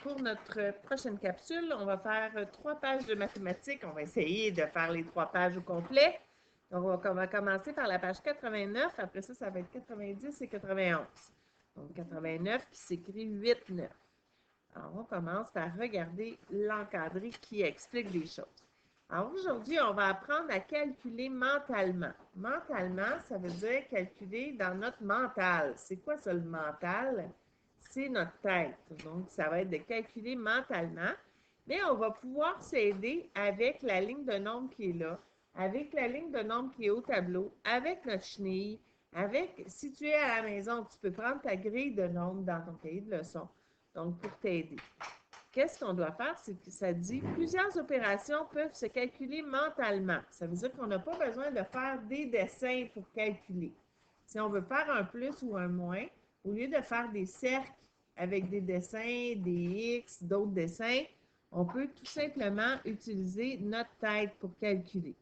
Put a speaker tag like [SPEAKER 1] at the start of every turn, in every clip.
[SPEAKER 1] pour notre prochaine capsule, on va faire 3 pages de mathématiques. On va essayer de faire les 3 pages au complet. Donc, on va commencer par la page 89. Après ça, ça va être 90 et 91. Donc, 89 qui s'écrit 8, 9. Alors, on commence par regarder l'encadré qui explique des choses. Alors, aujourd'hui, on va apprendre à calculer mentalement. Mentalement, ça veut dire calculer dans notre mental. C'est quoi ça, le mental? C'est notre tête. Donc, ça va être de calculer mentalement. Mais on va pouvoir s'aider avec la ligne de nombre qui est là, avec la ligne de nombre qui est au tableau, avec notre chenille, si tu es à la maison, tu peux prendre ta grille de nombres dans ton cahier de leçons. Donc, pour t'aider. Qu'est-ce qu'on doit faire? C'est que ça dit plusieurs opérations peuvent se calculer mentalement. Ça veut dire qu'on n'a pas besoin de faire des dessins pour calculer. Si on veut faire un plus ou un moins, au lieu de faire des cercles avec des dessins, des X, d'autres dessins, on peut tout simplement utiliser notre tête pour calculer.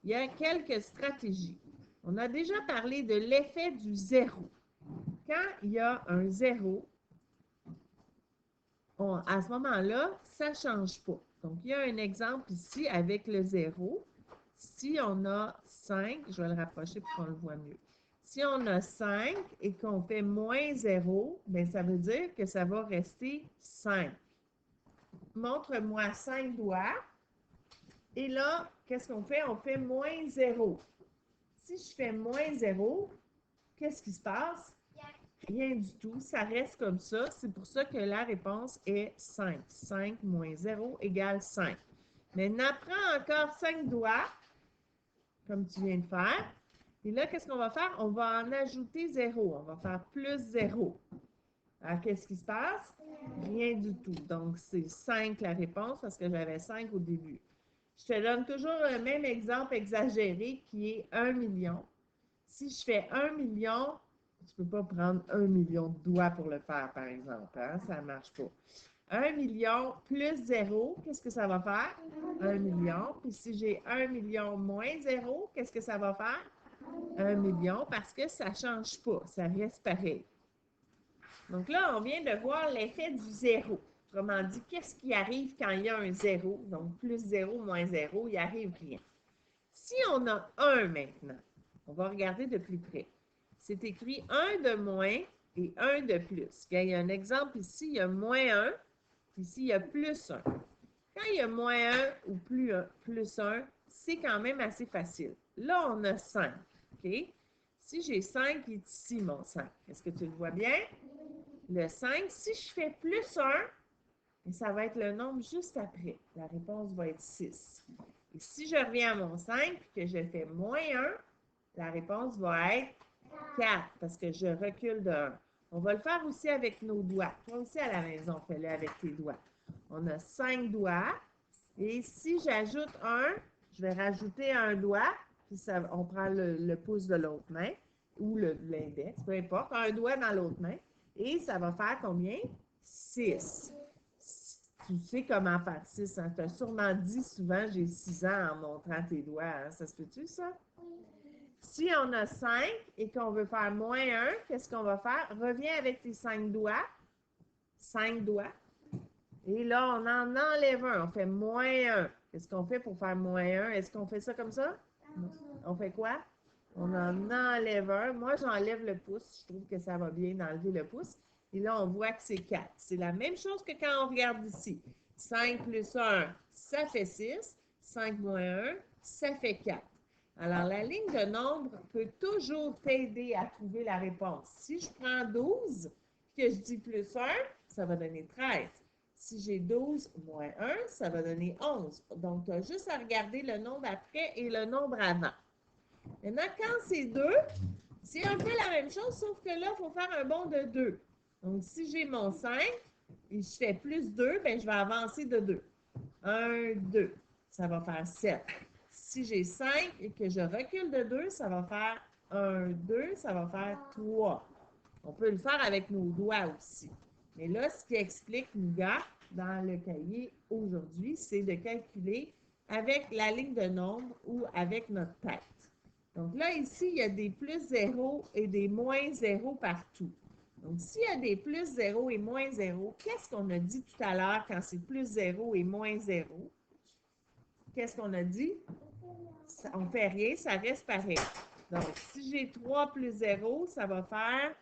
[SPEAKER 1] Il y a quelques stratégies. On a déjà parlé de l'effet du zéro. Quand il y a un zéro, à ce moment-là, ça ne change pas. Donc, il y a un exemple ici avec le 0. Si on a 5, je vais le rapprocher pour qu'on le voit mieux. Si on a 5 et qu'on fait moins 0, bien, ça veut dire que ça va rester 5. Montre-moi 5 doigts. Et là, qu'est-ce qu'on fait? On fait moins 0. Si je fais moins 0, qu'est-ce qui se passe? Rien du tout, ça reste comme ça. C'est pour ça que la réponse est 5. 5 moins 0 égale 5. Maintenant, prends encore 5 doigts, comme tu viens de faire. Et là, qu'est-ce qu'on va faire? On va en ajouter 0. On va faire plus 0. Alors, qu'est-ce qui se passe? Rien du tout. Donc, c'est 5 la réponse parce que j'avais 5 au début. Je te donne toujours le même exemple exagéré qui est 1 million. Si je fais 1 million, tu ne peux pas prendre 1 million de doigts pour le faire, par exemple. Hein? Ça ne marche pas. 1 million plus 0, qu'est-ce que ça va faire? 1 million. Puis si j'ai 1 million moins 0, qu'est-ce que ça va faire? 1 million parce que ça ne change pas, ça reste pareil. Donc là, on vient de voir l'effet du zéro. Autrement dit, qu'est-ce qui arrive quand il y a un zéro? Donc plus 0 moins 0, il n'arrive rien. Si on a 1 maintenant, on va regarder de plus près. C'est écrit 1 de moins et 1 de plus. Il y a un exemple ici, il y a moins 1, ici, il y a plus 1. Quand il y a moins 1 ou plus 1, c'est quand même assez facile. Là, on a 5. OK? Si j'ai 5, il est ici, mon 5. Est-ce que tu le vois bien? Le 5, si je fais plus 1, ça va être le nombre juste après. La réponse va être 6. Et si je reviens à mon 5 et que je fais moins 1, la réponse va être 4 parce que je recule de 1. On va le faire aussi avec nos doigts. Toi aussi à la maison, fais-le avec tes doigts. On a 5 doigts. Et si j'ajoute 1, je vais rajouter un doigt, puis ça, on prend le pouce de l'autre main ou l'index, peu importe, un doigt dans l'autre main. Et ça va faire combien? 6. Tu sais comment faire 6. Hein? Tu as sûrement dit souvent, j'ai 6 ans en montrant tes doigts. Hein? Ça se peut-tu, ça? Si on a 5 et qu'on veut faire moins 1, qu'est-ce qu'on va faire? Reviens avec tes 5 doigts. 5 doigts. Et là, on en enlève un. On fait moins 1. Qu'est-ce qu'on fait pour faire moins 1? Est-ce qu'on fait ça comme ça? On fait quoi? On en enlève un. Moi, j'enlève le pouce. Je trouve que ça va bien d'enlever le pouce. Et là, on voit que c'est 4. C'est la même chose que quand on regarde ici. 5 plus 1, ça fait 6. 5 moins 1, ça fait 4. Alors, la ligne de nombre peut toujours t'aider à trouver la réponse. Si je prends 12, que je dis plus 1, ça va donner 13. Si j'ai 12 moins 1, ça va donner 11. Donc, tu as juste à regarder le nombre après et le nombre avant. Maintenant, quand c'est 2, c'est un peu la même chose, sauf que là, il faut faire un bond de 2. Donc, si j'ai mon 5 et je fais plus 2, bien, je vais avancer de 2. 1, 2. Ça va faire 7. Si j'ai 5 et que je recule de 2, ça va faire 1, 2, ça va faire 3. On peut le faire avec nos doigts aussi. Mais là, ce qui explique Nougat dans le cahier aujourd'hui, c'est de calculer avec la ligne de nombre ou avec notre tête. Donc là, ici, il y a des plus 0 et des moins 0 partout. Donc, s'il y a des plus 0 et moins 0, qu'est-ce qu'on a dit tout à l'heure quand c'est plus 0 et moins 0? Qu'est-ce qu'on a dit? On ne fait rien, ça reste pareil. Donc, si j'ai 3 plus 0, ça va faire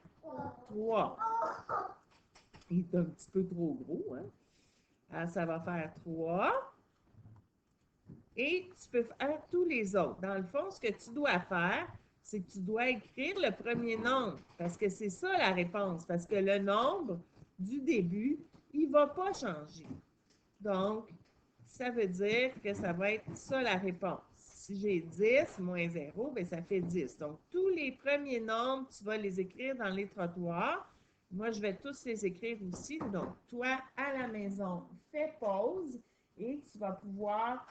[SPEAKER 1] 3. Il est un petit peu trop gros, hein? Alors, ça va faire 3. Et tu peux faire tous les autres. Dans le fond, ce que tu dois faire, c'est que tu dois écrire le premier nombre, parce que c'est ça la réponse, parce que le nombre du début, il ne va pas changer. Donc, ça veut dire que ça va être ça la réponse. Si j'ai 10 moins 0, bien, ça fait 10. Donc, tous les premiers nombres, tu vas les écrire dans les trottoirs. Moi, je vais tous les écrire aussi. Donc, toi, à la maison, fais pause et tu vas pouvoir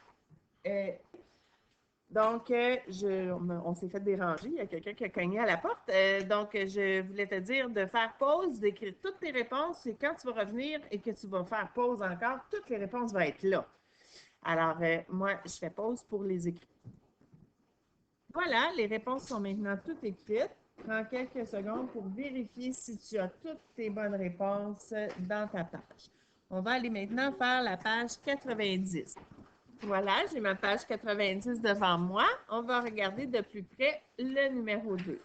[SPEAKER 1] on s'est fait déranger. Il y a quelqu'un qui a cogné à la porte. Donc, je voulais te dire de faire pause, d'écrire toutes tes réponses. Et quand tu vas revenir et que tu vas faire pause encore, toutes les réponses vont être là. Alors, moi, je fais pause pour les écrire. Voilà, les réponses sont maintenant toutes écrites. Prends quelques secondes pour vérifier si tu as toutes tes bonnes réponses dans ta page. On va aller maintenant faire la page 90. Voilà, j'ai ma page 90 devant moi. On va regarder de plus près le numéro 2.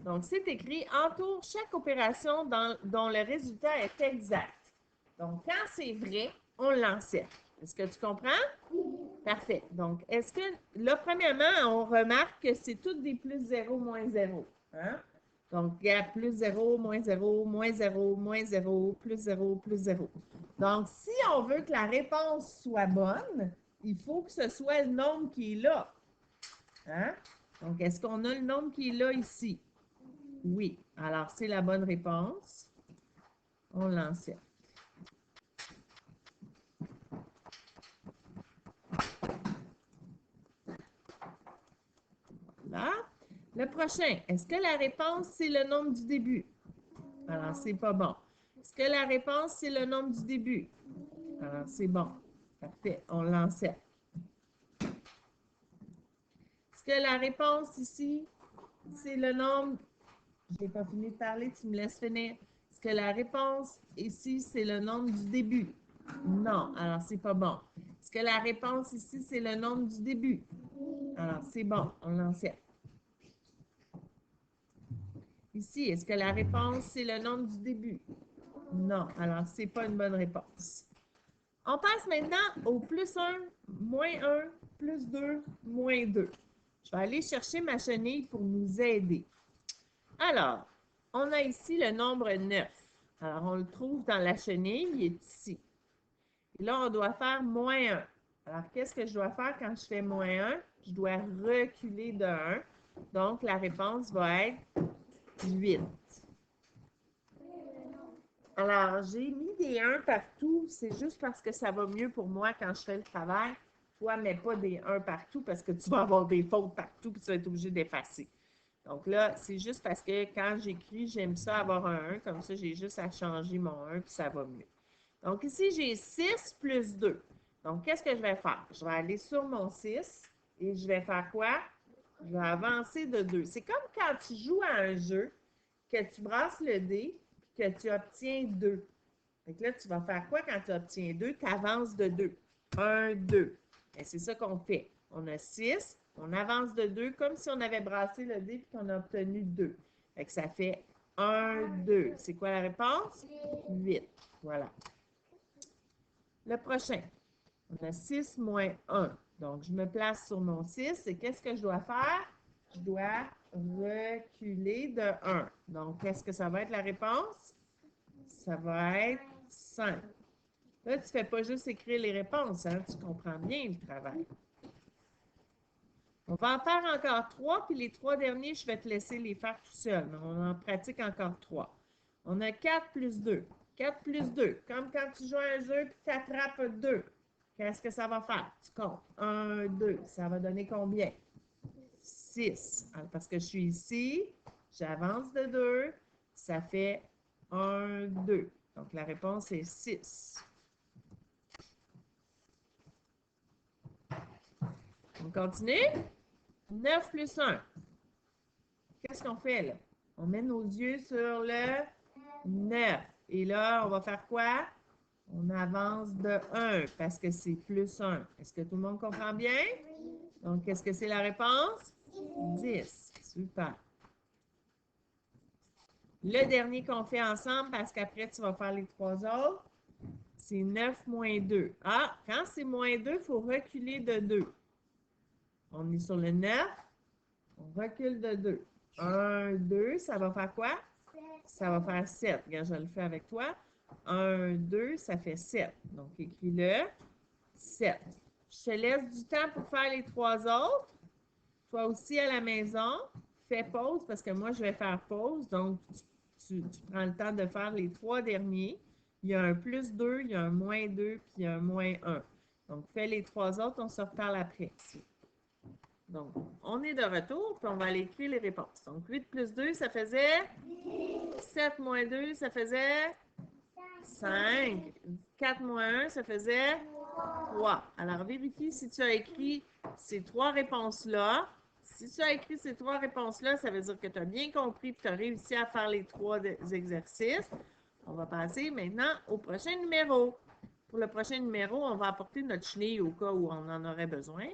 [SPEAKER 1] Donc, c'est écrit « Entoure chaque opération dont le résultat est exact. » Donc, quand c'est vrai, on l'encercle. Est-ce que tu comprends? Parfait. Donc, est-ce que, là, premièrement, on remarque que c'est toutes des plus 0, moins 0. Hein? Donc, il y a plus 0, moins 0, moins 0, moins 0, plus 0, plus 0. Donc, si on veut que la réponse soit bonne, il faut que ce soit le nombre qui est là. Hein? Donc, est-ce qu'on a le nombre qui est là ici? Oui. Alors, c'est la bonne réponse. On l'encercle. Là. Le prochain, est-ce que la réponse, c'est le nombre du début? Alors, c'est pas bon. Est-ce que la réponse, c'est le nombre du début? Alors, c'est bon. Parfait. On l'encercle. Est-ce que la réponse ici, c'est le nombre... Je n'ai pas fini de parler, tu me laisses finir. Est-ce que la réponse ici, c'est le nombre du début? Non. Alors, c'est pas bon. Est-ce que la réponse ici, c'est le nombre du début? Alors, c'est bon. On l'encercle. Ici, est-ce que la réponse, c'est le nombre du début? Non. Alors, ce n'est pas une bonne réponse. On passe maintenant au plus 1, moins 1, plus 2, moins 2. Je vais aller chercher ma chenille pour nous aider. Alors, on a ici le nombre 9. Alors, on le trouve dans la chenille, il est ici. Et là, on doit faire moins 1. Alors, qu'est-ce que je dois faire quand je fais moins 1? Je dois reculer de 1. Donc, la réponse va être 8. Alors, j'ai mis des 1 partout. C'est juste parce que ça va mieux pour moi quand je fais le travail. Toi, mets pas des 1 partout parce que tu vas avoir des fautes partout et tu vas être obligé d'effacer. Donc là, c'est juste parce que quand j'écris, j'aime ça avoir un 1. Comme ça, j'ai juste à changer mon 1 puis ça va mieux. Donc ici, j'ai 6 plus 2. Donc, qu'est-ce que je vais faire? Je vais aller sur mon 6 et je vais faire quoi? Je vais avancer de 2. C'est comme quand tu joues à un jeu, que tu brasses le dé et que tu obtiens 2. Donc là, tu vas faire quoi quand tu obtiens 2? Tu avances de 2. 1, 2. Et c'est ça qu'on fait. On a 6, on avance de 2 comme si on avait brassé le dé et qu'on a obtenu 2. Fait que ça fait 1, 2. C'est quoi la réponse? 8. Voilà. Le prochain. On a 6 moins 1. Donc, je me place sur mon 6 et qu'est-ce que je dois faire? Je dois reculer de 1. Donc, qu'est-ce que ça va être la réponse? Ça va être 5. Là, tu ne fais pas juste écrire les réponses, hein? Tu comprends bien le travail. On va en faire encore 3, puis les 3 derniers, je vais te laisser les faire tout seul. Mais on en pratique encore 3. On a 4 plus 2. 4 plus 2. Comme quand tu joues à un jeu, puis tu attrapes 2. Qu'est-ce que ça va faire? Tu comptes. 1, 2. Ça va donner combien? 6. Alors, parce que je suis ici, j'avance de 2. Ça fait 1, 2. Donc, la réponse est 6. On continue? 9 plus 1. qu'est-ce qu'on fait là? On met nos yeux sur le 9. Et là, on va faire quoi? On avance de 1 parce que c'est plus 1. Est-ce que tout le monde comprend bien? Donc, qu'est-ce que c'est la réponse? 10. Super. Le dernier qu'on fait ensemble, parce qu'après, tu vas faire les trois autres, c'est 9 moins 2. Ah, quand c'est moins 2, il faut reculer de 2. On est sur le 9, on recule de 2. 1, 2, ça va faire quoi? Ça va faire 7. Regarde, je le fais avec toi. 1, 2, ça fait 7. Donc, écris-le. 7. Je te laisse du temps pour faire les trois autres. Toi aussi à la maison, fais pause parce que moi, je vais faire pause. Donc, tu prends le temps de faire les trois derniers. Il y a un plus 2, il y a un moins 2, puis il y a un moins 1. Donc, fais les trois autres, on se reparle après. Donc, on est de retour, puis on va aller écrire les réponses. Donc, 8 plus 2, ça faisait 7 moins 2, ça faisait 5. 4 moins 1, ça faisait 3. Alors, vérifie si tu as écrit ces trois réponses-là. Si tu as écrit ces trois réponses-là, ça veut dire que tu as bien compris et tu as réussi à faire les trois exercices. On va passer maintenant au prochain numéro. Pour le prochain numéro, on va apporter notre chenille au cas où on en aurait besoin.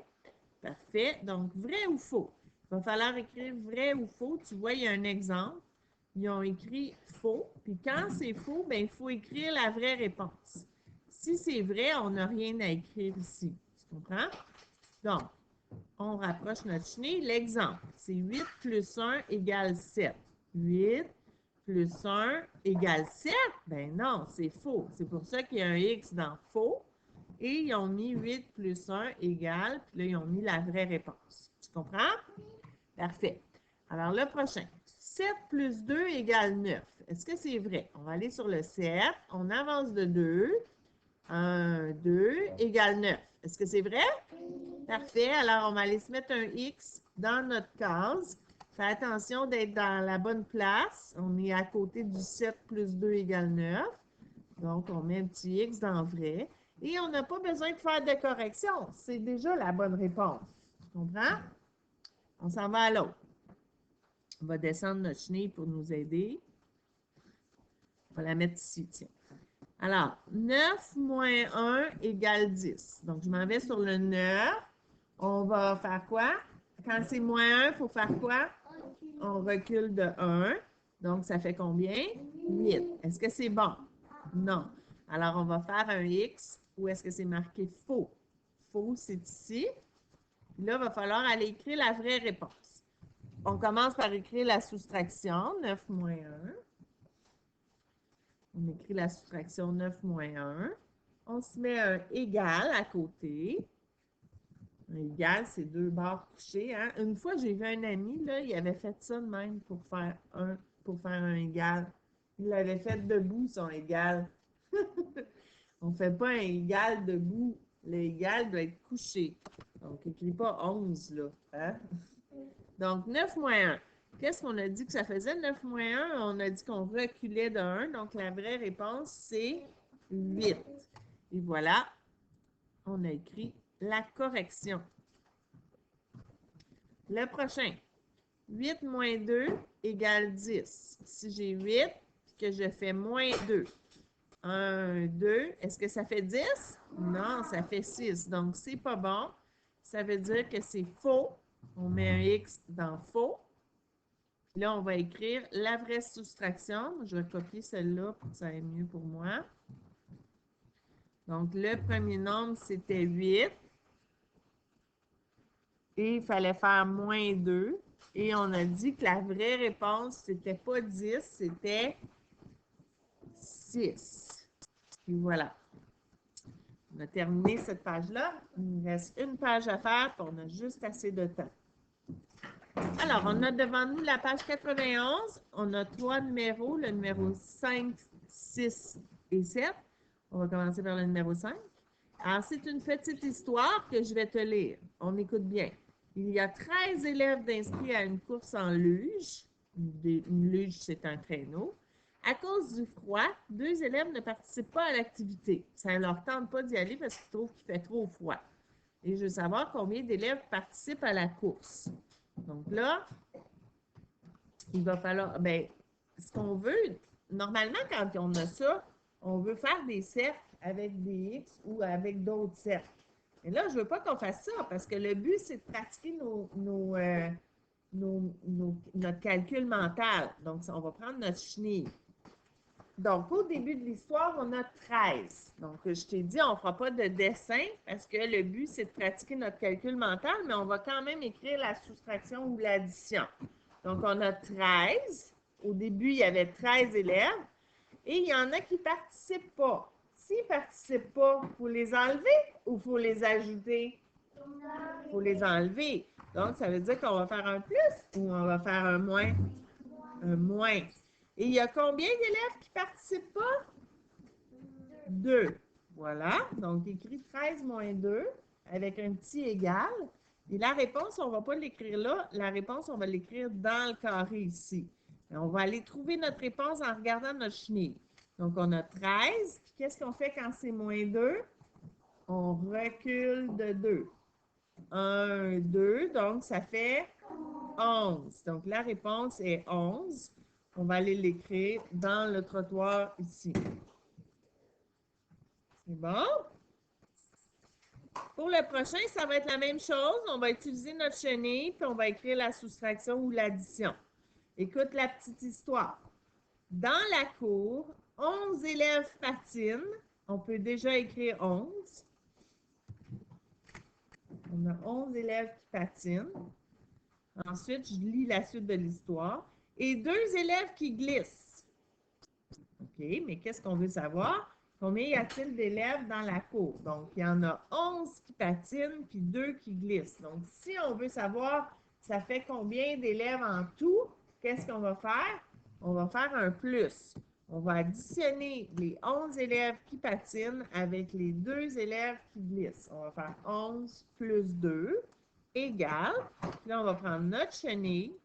[SPEAKER 1] Parfait. Donc, vrai ou faux? Il va falloir écrire vrai ou faux. Tu vois, il y a un exemple. Ils ont écrit faux. Puis quand c'est faux, bien, il faut écrire la vraie réponse. Si c'est vrai, on n'a rien à écrire ici. Tu comprends? Donc, on rapproche notre chenille. L'exemple, c'est 8 plus 1 égale 7. 8 plus 1 égale 7? Ben non, c'est faux. C'est pour ça qu'il y a un X dans faux. Et ils ont mis 8 plus 1 égale, puis là, ils ont mis la vraie réponse. Tu comprends? Parfait. Alors, le prochain. 7 plus 2 égale 9. Est-ce que c'est vrai? On va aller sur le 7. On avance de 2. 1, 2 égale 9. Est-ce que c'est vrai? Parfait. Alors, on va aller se mettre un X dans notre case. Fais attention d'être dans la bonne place. On est à côté du 7 plus 2 égale 9. Donc, on met un petit X dans vrai. Et on n'a pas besoin de faire de correction. C'est déjà la bonne réponse. Tu comprends? On s'en va à l'autre. On va descendre notre chenille pour nous aider. On va la mettre ici, tiens. Alors, 9 moins 1 égale 10. Donc, je m'en vais sur le 9. On va faire quoi? Quand c'est moins 1, il faut faire quoi? On recule de 1. Donc, ça fait combien? 8. Est-ce que c'est bon? Non. Alors, on va faire un X. Où est-ce que c'est marqué faux? Faux, c'est ici. Là, il va falloir aller écrire la vraie réponse. On commence par écrire la soustraction, 9 moins 1. On écrit la soustraction 9 moins 1. On se met un égal à côté. Un égal, c'est deux barres couchées. Hein? Une fois, j'ai vu un ami, là, il avait fait ça de même pour faire un égal. Il l'avait fait debout, son égal. On ne fait pas un égal debout. L'égal doit être couché. Donc, n'écris pas 11, là. Hein? Donc, 9 moins 1. Qu'est-ce qu'on a dit que ça faisait, 9 moins 1? On a dit qu'on reculait de 1. Donc, la vraie réponse, c'est 8. Et voilà, on a écrit la correction. Le prochain. 8 moins 2 égale 10. Si j'ai 8 et que je fais moins 2, 1, 2, est-ce que ça fait 10? Non, ça fait 6. Donc, c'est pas bon. Ça veut dire que c'est faux. On met un X dans faux. Là, on va écrire la vraie soustraction. Je vais copier celle-là pour que ça aille mieux pour moi. Donc, le premier nombre, c'était 8. Et il fallait faire moins 2. Et on a dit que la vraie réponse, c'était pas 10, c'était 6. Et voilà. On a terminé cette page-là. Il nous reste une page à faire, puis on a juste assez de temps. Alors, on a devant nous la page 91. On a trois numéros, le numéro 5, 6 et 7. On va commencer par le numéro 5. Alors, c'est une petite histoire que je vais te lire. On écoute bien. Il y a 13 élèves d'inscrits à une course en luge. Une luge, c'est un traîneau. À cause du froid, 2 élèves ne participent pas à l'activité. Ça ne leur tente pas d'y aller parce qu'ils trouvent qu'il fait trop froid. Et je veux savoir combien d'élèves participent à la course. Donc là, il va falloir, ben, ce qu'on veut, normalement, quand on a ça, on veut faire des cercles avec des X ou avec d'autres cercles. Mais là, je ne veux pas qu'on fasse ça parce que le but, c'est de pratiquer notre calcul mental. Donc, on va prendre notre chenille. Donc, au début de l'histoire, on a 13. Donc, je t'ai dit, on ne fera pas de dessin parce que le but, c'est de pratiquer notre calcul mental, mais on va quand même écrire la soustraction ou l'addition. Donc, on a 13. Au début, il y avait 13 élèves et il y en a qui ne participent pas. S'ils ne participent pas, il faut les enlever ou il faut les ajouter? Il faut les enlever. Donc, ça veut dire qu'on va faire un plus ou on va faire un moins? Un moins. Et il y a combien d'élèves qui ne participent pas? 2. Voilà. Donc, écrit 13 moins 2 avec un petit égal. Et la réponse, on ne va pas l'écrire là. La réponse, on va l'écrire dans le carré ici. Et on va aller trouver notre réponse en regardant notre chenille. Donc, on a 13. Puis, qu'est-ce qu'on fait quand c'est moins 2? On recule de 2. 1, 2. Donc, ça fait 11. Donc, la réponse est 11. On va aller l'écrire dans le trottoir ici. C'est bon? Pour le prochain, ça va être la même chose. On va utiliser notre chenille, puis on va écrire la soustraction ou l'addition. Écoute la petite histoire. Dans la cour, 11 élèves patinent. On peut déjà écrire 11. On a 11 élèves qui patinent. Ensuite, je lis la suite de l'histoire. Et 2 élèves qui glissent. OK, mais qu'est-ce qu'on veut savoir? Combien y a-t-il d'élèves dans la cour? Donc, il y en a 11 qui patinent, puis 2 qui glissent. Donc, si on veut savoir ça fait combien d'élèves en tout, qu'est-ce qu'on va faire? On va faire un plus. On va additionner les 11 élèves qui patinent avec les 2 élèves qui glissent. On va faire 11 plus 2 égale. Puis là, on va prendre notre chenille.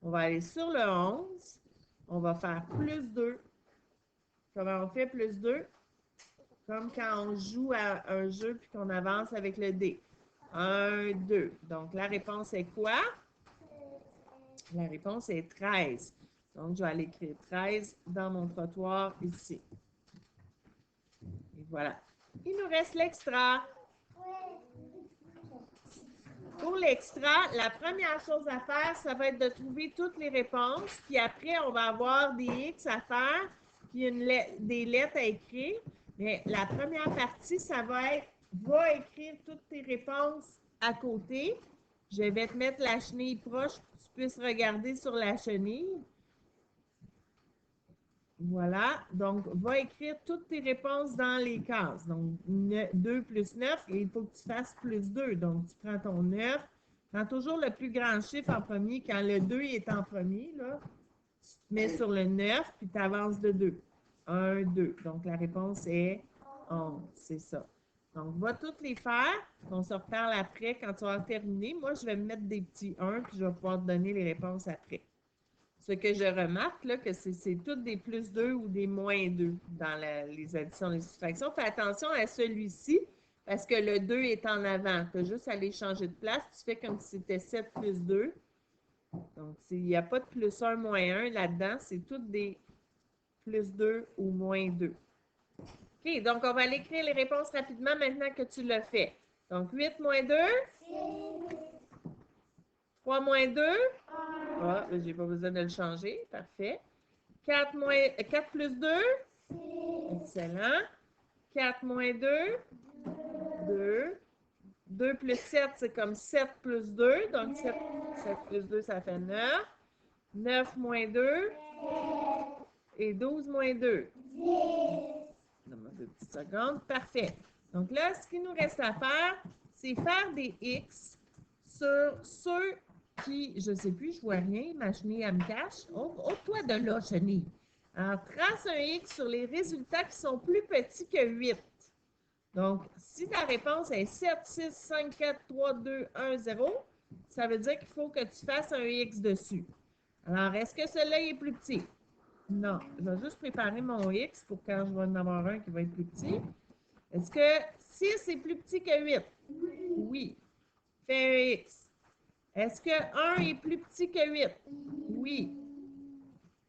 [SPEAKER 1] On va aller sur le 11. On va faire plus 2. Comment on fait plus 2? Comme quand on joue à un jeu puis qu'on avance avec le dé. 1, 2. Donc, la réponse est quoi? La réponse est 13. Donc, je vais aller écrire 13 dans mon trottoir ici. Et voilà. Il nous reste l'extra. Pour l'extra, la première chose à faire, ça va être de trouver toutes les réponses. Puis après, on va avoir des X à faire, puis des lettres à écrire. Mais la première partie, ça va être, va écrire toutes tes réponses à côté. Je vais te mettre la chenille proche pour que tu puisses regarder sur la chenille. Voilà. Donc, va écrire toutes tes réponses dans les cases. Donc, 2 plus 9, et il faut que tu fasses plus 2. Donc, tu prends ton 9. Prends toujours le plus grand chiffre en premier. Quand le 2 est en premier, là, tu te mets sur le 9, puis tu avances de 2. 1, 2. Donc, la réponse est 11. C'est ça. Donc, va toutes les faire. On se reparle après quand tu vas terminer. Moi, je vais me mettre des petits 1, puis je vais pouvoir te donner les réponses après. Ce que je remarque, là, que c'est toutes des plus 2 ou des moins 2 dans les additions et les soustractions. Fais attention à celui-ci parce que le 2 est en avant. Tu as juste à aller changer de place. Tu fais comme si c'était 7 plus 2. Donc, il n'y a pas de plus 1, moins 1 là-dedans. C'est toutes des plus 2 ou moins 2. OK, donc on va aller écrire les réponses rapidement maintenant que tu l'as fait. Donc, 8 moins 2. 3 moins 2. Ah, je n'ai pas besoin de le changer. Parfait. 4 plus 2. Excellent. 4 moins 2. 2. 2 plus 7, c'est comme 7 plus 2. Donc, 7 plus 2, ça fait 9. 9 moins 2. Et 12 moins 2. Donne-moi 2 petites secondes. Parfait. Donc là, ce qu'il nous reste à faire, c'est faire des X sur ceux qui, je ne sais plus, je ne vois rien, ma chenille, elle me cache. Ôte-toi de là, chenille. Alors, trace un X sur les résultats qui sont plus petits que 8. Donc, si ta réponse est 7, 6, 5, 4, 3, 2, 1, 0, ça veut dire qu'il faut que tu fasses un X dessus. Alors, est-ce que celui-là est plus petit? Non. Je vais juste préparer mon X pour quand je vais en avoir un qui va être plus petit. Est-ce que 6 est plus petit que 8? Oui. Fais un X. Est-ce que 1 est plus petit que 8? Oui.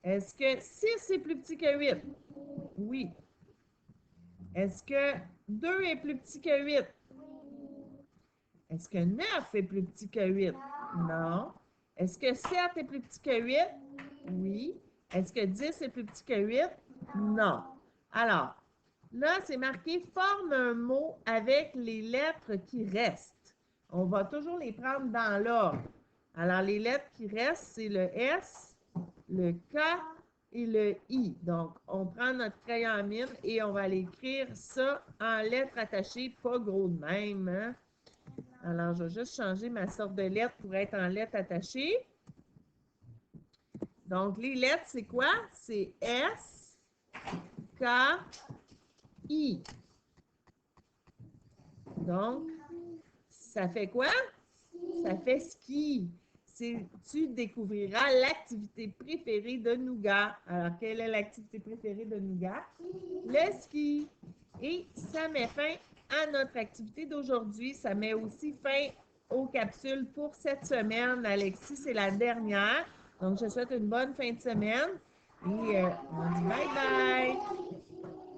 [SPEAKER 1] Est-ce que 6 est plus petit que 8? Oui. Est-ce que 2 est plus petit que 8? Est-ce que 9 est plus petit que 8? Non. Est-ce que 7 est plus petit que 8? Oui. Est-ce que 10 est plus petit que 8? Non. Alors, là, c'est marqué « Forme un mot avec les lettres qui restent ». On va toujours les prendre dans l'ordre. Alors, les lettres qui restent, c'est le S, le K et le I. Donc, on prend notre crayon à mine et on va aller écrire ça en lettres attachées, pas gros de même. Hein? Alors, je vais juste changer ma sorte de lettre pour être en lettres attachées. Donc, les lettres, c'est quoi? C'est S, K, I. Donc, ça fait quoi? Ça fait ski. Tu découvriras l'activité préférée de Nougat. Alors, quelle est l'activité préférée de Nougat? Le ski. Et ça met fin à notre activité d'aujourd'hui. Ça met aussi fin aux capsules pour cette semaine. Alexis, c'est la dernière. Donc, je souhaite une bonne fin de semaine. Et on dit bye bye.